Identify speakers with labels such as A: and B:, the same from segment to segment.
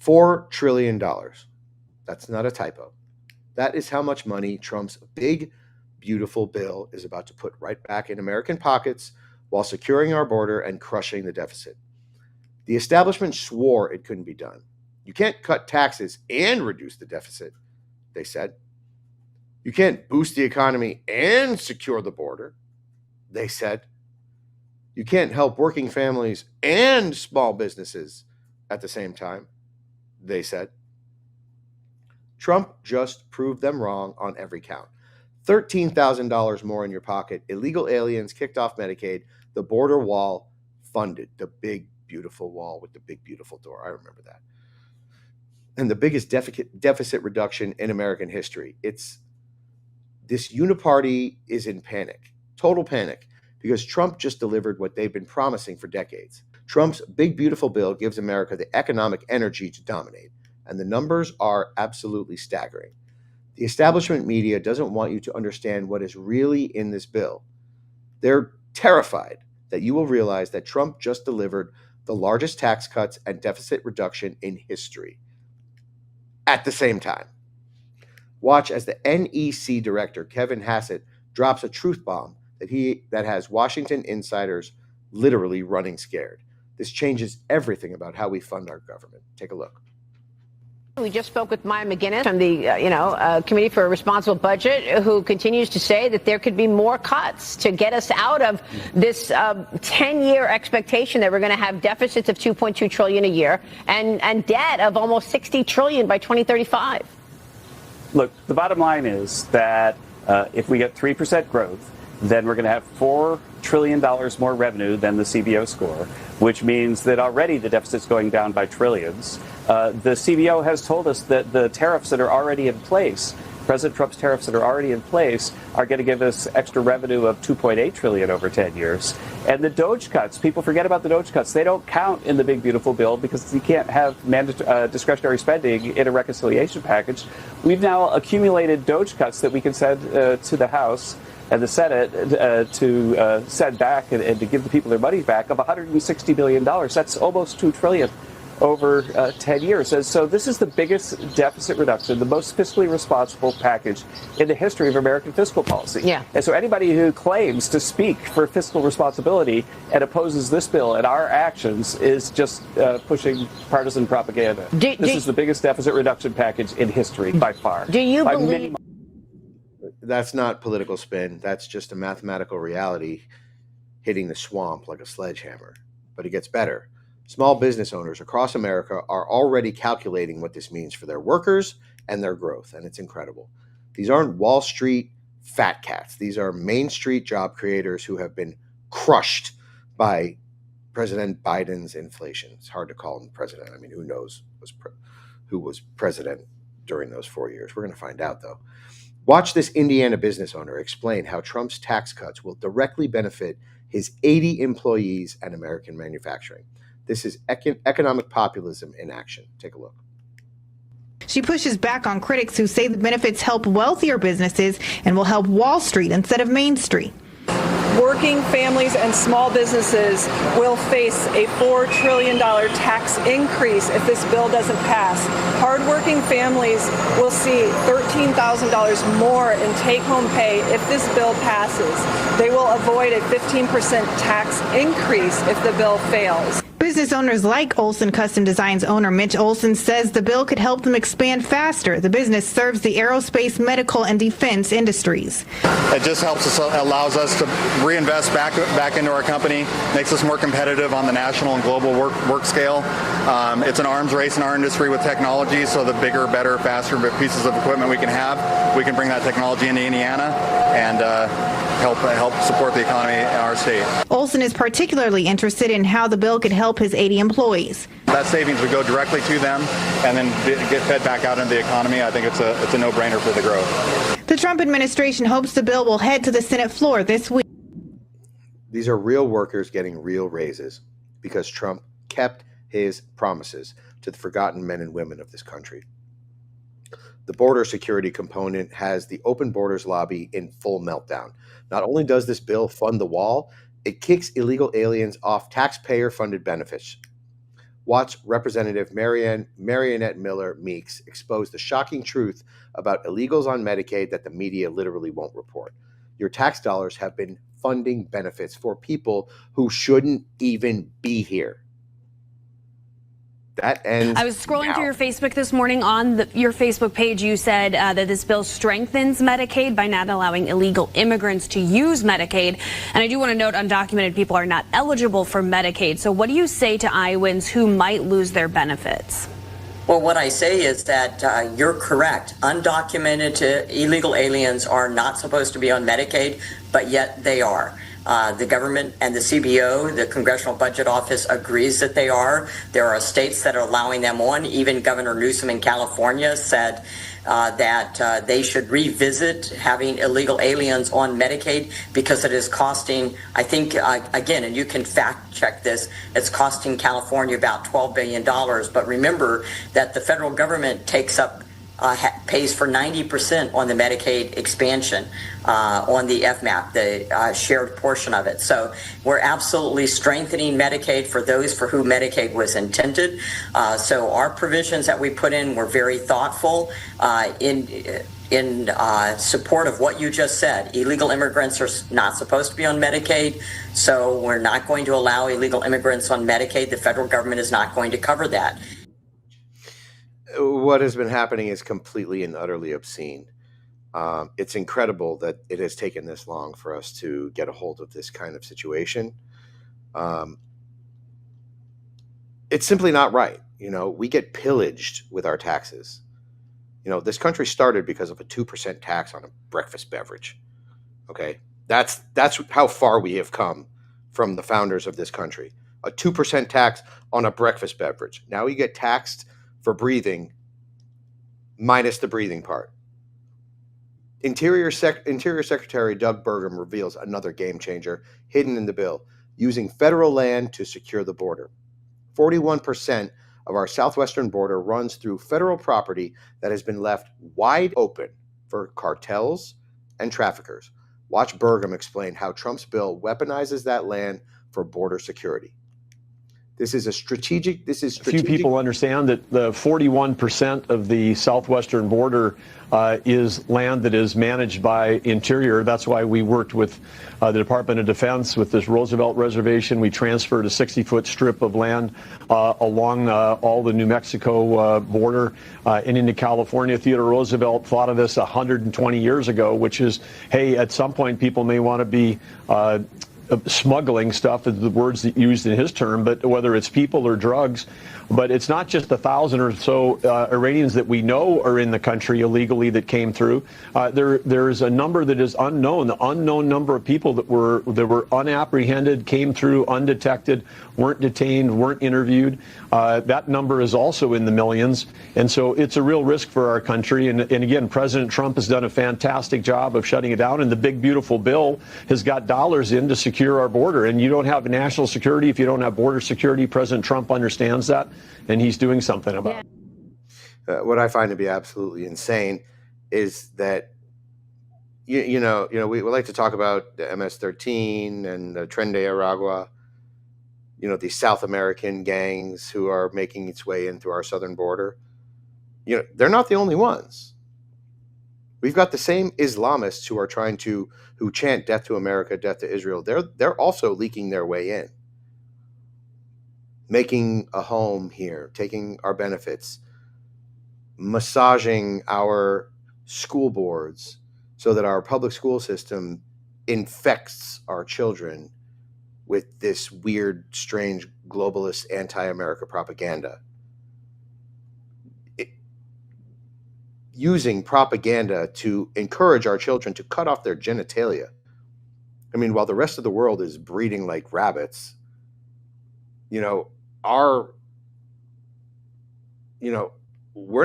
A: $4 trillion. That's not a typo. That is how much money Trump's big, beautiful bill is about to put right back in American pockets while securing our border and crushing the deficit. The establishment swore it couldn't be done. You can't cut taxes and reduce the deficit, they said. You can't boost the economy and secure the border, they said. You can't help working families and small businesses at the same time, they said. Trump just proved them wrong on every count. $13,000 more in your pocket, illegal aliens kicked off Medicaid, the border wall funded, the big, beautiful wall with the big, beautiful door. I remember that. And the biggest deficit reduction in American history. This uniparty is in panic, total panic, because Trump just delivered what they've been promising for decades. Trump's big, beautiful bill gives America the economic energy to dominate, and the numbers are absolutely staggering. The establishment media doesn't want you to understand what is really in this bill. They're terrified that you will realize that Trump just delivered the largest tax cuts and deficit reduction in history at the same time. Watch as the NEC Director Kevin Hassett drops a truth bomb that has Washington insiders literally running scared. This changes everything about how we fund our government. Take a look.
B: We just spoke with Maya McGinnis from the Committee for a Responsible Budget, who continues to say that there could be more cuts to get us out of this 10-year expectation that we're going to have deficits of $2.2 trillion a year and debt of almost $60 trillion by 2035.
C: Look, the bottom line is that if we get 3% growth, then we're going to have $4 trillion more revenue than the CBO score, which means that already the deficit's going down by trillions. The CBO has told us that the tariffs that are already in place, President Trump's tariffs that are already in place, are going to give us extra revenue of $2.8 trillion over 10 years. And the DOGE cuts, people forget about the DOGE cuts. They don't count in the big, beautiful bill because you can't have discretionary spending in a reconciliation package. We've now accumulated DOGE cuts that we can send to the House and the Senate to send back and to give the people their money back of $160 billion. That's almost $2 trillion over 10 years. And so this is the biggest deficit reduction, the most fiscally responsible package in the history of American fiscal policy.
B: Yeah.
C: And so anybody who claims to speak for fiscal responsibility and opposes this bill and our actions is just pushing partisan propaganda. This is the biggest deficit reduction package in history by far.
B: Do you believe...
A: That's not political spin. That's just a mathematical reality hitting the swamp like a sledgehammer. But it gets better. Small business owners across America are already calculating what this means for their workers and their growth, and it's incredible. These aren't Wall Street fat cats. These are Main Street job creators who have been crushed by President Biden's inflation. It's hard to call him president. I mean, who knows who was president during those 4 years? We're going to find out, though. Watch this Indiana business owner explain how Trump's tax cuts will directly benefit his 80 employees and American manufacturing. This is economic populism in action. Take a look.
D: She pushes back on critics who say the benefits help wealthier businesses and will help Wall Street instead of Main Street.
E: Working families and small businesses will face a $4 trillion tax increase if this bill doesn't pass. Hardworking families will see $13,000 more in take-home pay if this bill passes. They will avoid a 15% tax increase if the bill fails.
D: Business owners like Olson Custom Designs owner Mitch Olson says the bill could help them expand faster. The business serves the aerospace, medical, and defense industries.
F: It just helps us, allows us to reinvest back into our company, makes us more competitive on the national and global work scale. It's an arms race in our industry with technology, so the bigger, better, faster pieces of equipment we can have, we can bring that technology into Indiana and help support the economy in our state.
D: Olson is particularly interested in how the bill could help his 80 employees.
F: That savings would go directly to them and then get fed back out into the economy. I think it's a no-brainer for the growth.
D: The Trump administration hopes the bill will head to the Senate floor this week.
A: These are real workers getting real raises because Trump kept his promises to the forgotten men and women of this country. The border security component has the open borders lobby in full meltdown. Not only does this bill fund the wall, it kicks illegal aliens off taxpayer-funded benefits. Watch Representative Mariannette Miller-Meeks expose the shocking truth about illegals on Medicaid that the media literally won't report. Your tax dollars have been funding benefits for people who shouldn't even be here. That ends.
G: I was scrolling
A: now.
G: through your Facebook this morning. On your Facebook page, you said that this bill strengthens Medicaid by not allowing illegal immigrants to use Medicaid. And I do want to note undocumented people are not eligible for Medicaid. So what do you say to Iowans who might lose their benefits?
H: Well, what I say is that you're correct. Undocumented illegal aliens are not supposed to be on Medicaid, but yet they are. The government and the CBO, the Congressional Budget Office, agrees that they are. There are states that are allowing them on. Even Governor Newsom in California said that they should revisit having illegal aliens on Medicaid because it is costing, I think, again, and you can fact check this, it's costing California about $12 billion. But remember that the federal government takes up pays for 90% on the Medicaid expansion on the FMAP, the shared portion of it. So we're absolutely strengthening Medicaid for those for whom Medicaid was intended. So our provisions that we put in were very thoughtful in support of what you just said. Illegal immigrants are not supposed to be on Medicaid, so we're not going to allow illegal immigrants on Medicaid. The federal government is not going to cover that.
A: What has been happening is completely and utterly obscene. It's incredible that it has taken this long for us to get a hold of this kind of situation. It's simply not right. You know, we get pillaged with our taxes. You know, this country started because of a 2% tax on a breakfast beverage. Okay, that's how far we have come from the founders of this country. A 2% tax on a breakfast beverage. Now we get taxed for breathing, minus the breathing part. Interior Secretary Doug Burgum reveals another game changer hidden in the bill, using federal land to secure the border. 41% of our southwestern border runs through federal property that has been left wide open for cartels and traffickers. Watch Burgum explain how Trump's bill weaponizes that land for border security. This is strategic.
I: Few people understand that the 41% of the southwestern border is land that is managed by Interior. That's why we worked with the Department of Defense with this Roosevelt Reservation. We transferred a 60-foot strip of land along all the New Mexico border and into California. Theodore Roosevelt thought of this 120 years ago, which is, hey, at some point people may want to be smuggling stuff is the words that used in his term, but whether it's people or drugs. But it's not just 1,000 or so Iranians that we know are in the country illegally that came through. There's a number that is unknown, the unknown number of people that were unapprehended, came through undetected, weren't detained, weren't interviewed. That number is also in the millions. And so it's a real risk for our country. And again, President Trump has done a fantastic job of shutting it down. And the big, beautiful bill has got dollars in to secure our border. And you don't have national security if you don't have border security. President Trump understands that, and he's doing something about it.
A: What I find to be absolutely insane is that, we like to talk about the MS-13 and the Tren de Aragua, these South American gangs who are making its way in through our southern border. They're not the only ones. We've got the same Islamists who chant death to America, death to Israel. They're also leaking their way in, making a home here, taking our benefits, massaging our school boards so that our public school system infects our children with this weird, strange, globalist, anti-America propaganda. Using propaganda to encourage our children to cut off their genitalia. I mean, while the rest of the world is breeding like rabbits, we're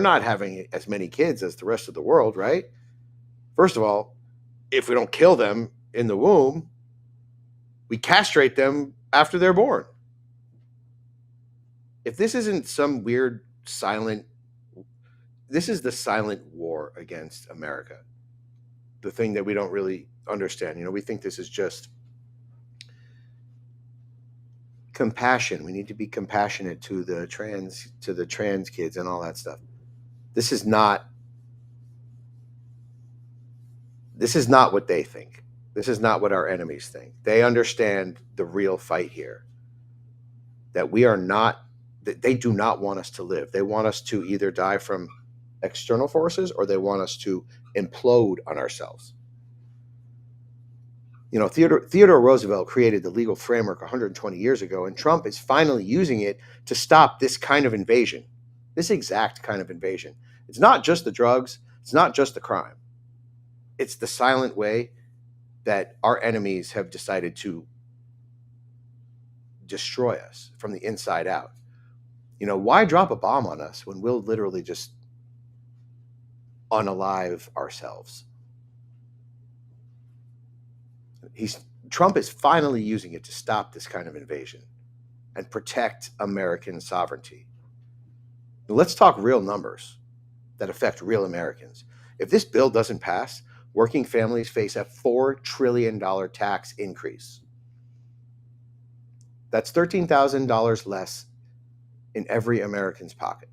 A: not having as many kids as the rest of the world, right? First of all, if we don't kill them in the womb, we castrate them after they're born. If this isn't some weird this is the silent war against America. The thing that we don't really understand. We think this is just compassion. We need to be compassionate to the trans kids and all that stuff. This is not what they think. This is not what our enemies think. They understand the real fight here. That they do not want us to live. They want us to either die from external forces or they want us to implode on ourselves. You know, Theodore Roosevelt created the legal framework 120 years ago, and Trump is finally using it to stop this kind of invasion, this exact kind of invasion. It's not just the drugs. It's not just the crime. It's the silent way that our enemies have decided to destroy us from the inside out. You know, why drop a bomb on us when we'll literally just unalive ourselves? Trump is finally using it to stop this kind of invasion and protect American sovereignty. Now, let's talk real numbers that affect real Americans. If this bill doesn't pass, working families face a $4 trillion tax increase. That's $13,000 less in every American's pocket.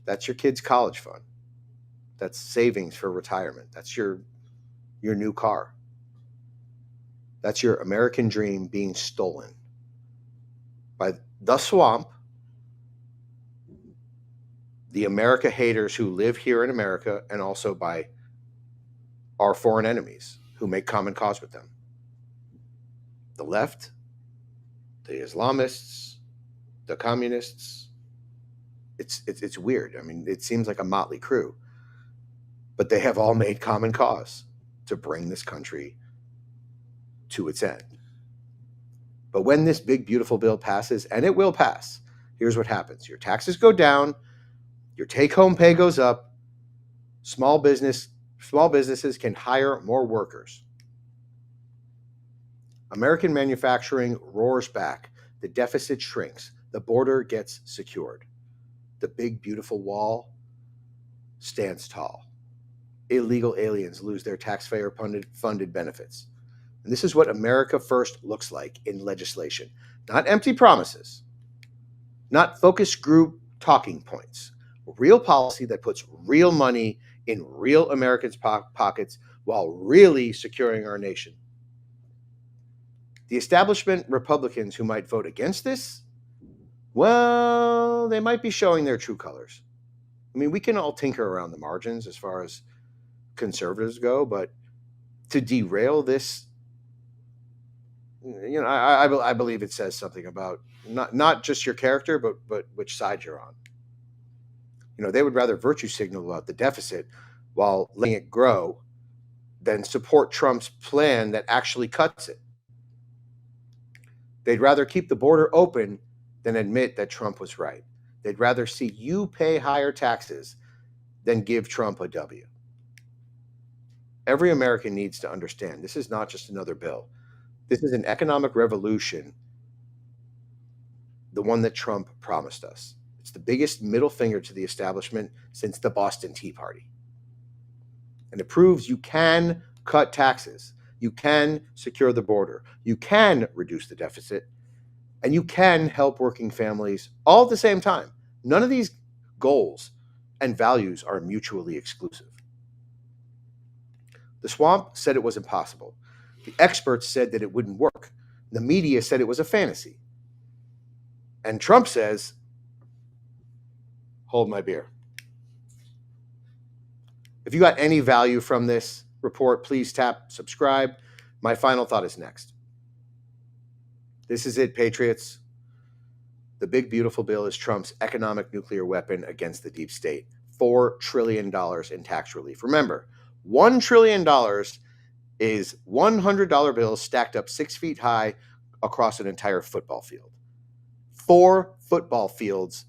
A: That's your kid's college fund. That's savings for retirement. That's your new car. That's your American dream being stolen by the swamp, the America haters who live here in America, and also by our foreign enemies who make common cause with them. The left, the Islamists, the communists. It's weird. I mean, it seems like a motley crew, but they have all made common cause to bring this country to its end. But when this big, beautiful bill passes, and it will pass, here's what happens. Your taxes go down, your take-home pay goes up, small businesses can hire more workers. American manufacturing roars back, the deficit shrinks, the border gets secured. The big, beautiful wall stands tall. Illegal aliens lose their taxpayer-funded benefits. And this is what America First looks like in legislation. Not empty promises, not focus group talking points. Real policy that puts real money in real Americans' pockets while really securing our nation. The establishment Republicans who might vote against this, well, they might be showing their true colors. I mean, we can all tinker around the margins as far as conservatives go, but to derail this, you know, I believe it says something about not just your character, but which side you're on. You know, they would rather virtue signal about the deficit while letting it grow than support Trump's plan that actually cuts it. They'd rather keep the border open than admit that Trump was right. They'd rather see you pay higher taxes than give Trump a W. Every American needs to understand this is not just another bill. This is an economic revolution, the one that Trump promised us. It's the biggest middle finger to the establishment since the Boston Tea Party. And it proves you can cut taxes, you can secure the border, you can reduce the deficit, and you can help working families all at the same time. None of these goals and values are mutually exclusive. The swamp said it was impossible. The experts said that it wouldn't work. The media said it was a fantasy. And Trump says, hold my beer. If you got any value from this report, please tap subscribe. My final thought is next. This is it, patriots. The big, beautiful bill is Trump's economic nuclear weapon against the deep state. $4 trillion in tax relief. Remember, $1 trillion is $100 bills stacked up 6 feet high across an entire football field. 4 football fields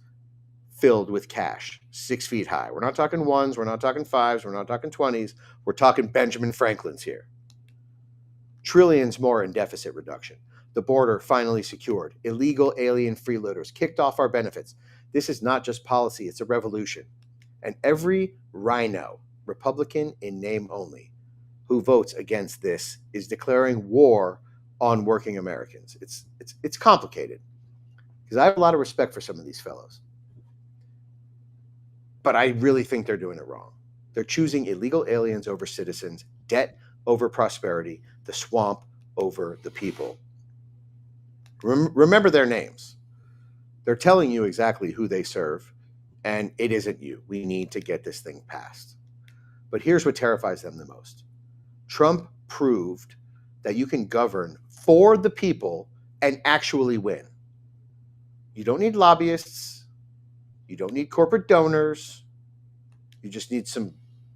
A: filled with cash, 6 feet high. We're not talking ones, we're not talking fives, we're not talking 20s. We're talking Benjamin Franklin's here. Trillions more in deficit reduction. The border finally secured. Illegal alien freeloaders kicked off our benefits. This is not just policy, it's a revolution. And every rhino, Republican in name only, who votes against this is declaring war on working Americans. It's complicated because I have a lot of respect for some of these fellows. But I really think they're doing it wrong. They're choosing illegal aliens over citizens, debt over prosperity, the swamp over the people. Remember their names. They're telling you exactly who they serve, and it isn't you. We need to get this thing passed. But here's what terrifies them the most. Trump proved that you can govern for the people and actually win. You don't need lobbyists. You don't need corporate donors. You just need some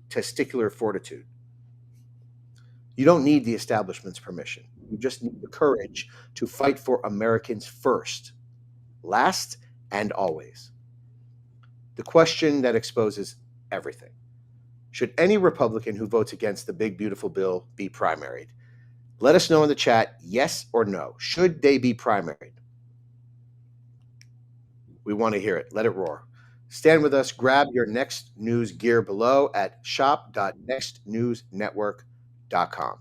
A: testicular fortitude. You don't need the establishment's permission. You just need the courage to fight for Americans first, last, and always. The question that exposes everything. Should any Republican who votes against the big, beautiful bill be primaried? Let us know in the chat, yes or no. Should they be primaried? We want to hear it. Let it roar. Stand with us. Grab your Next News gear below at shop.nextnewsnetwork.com.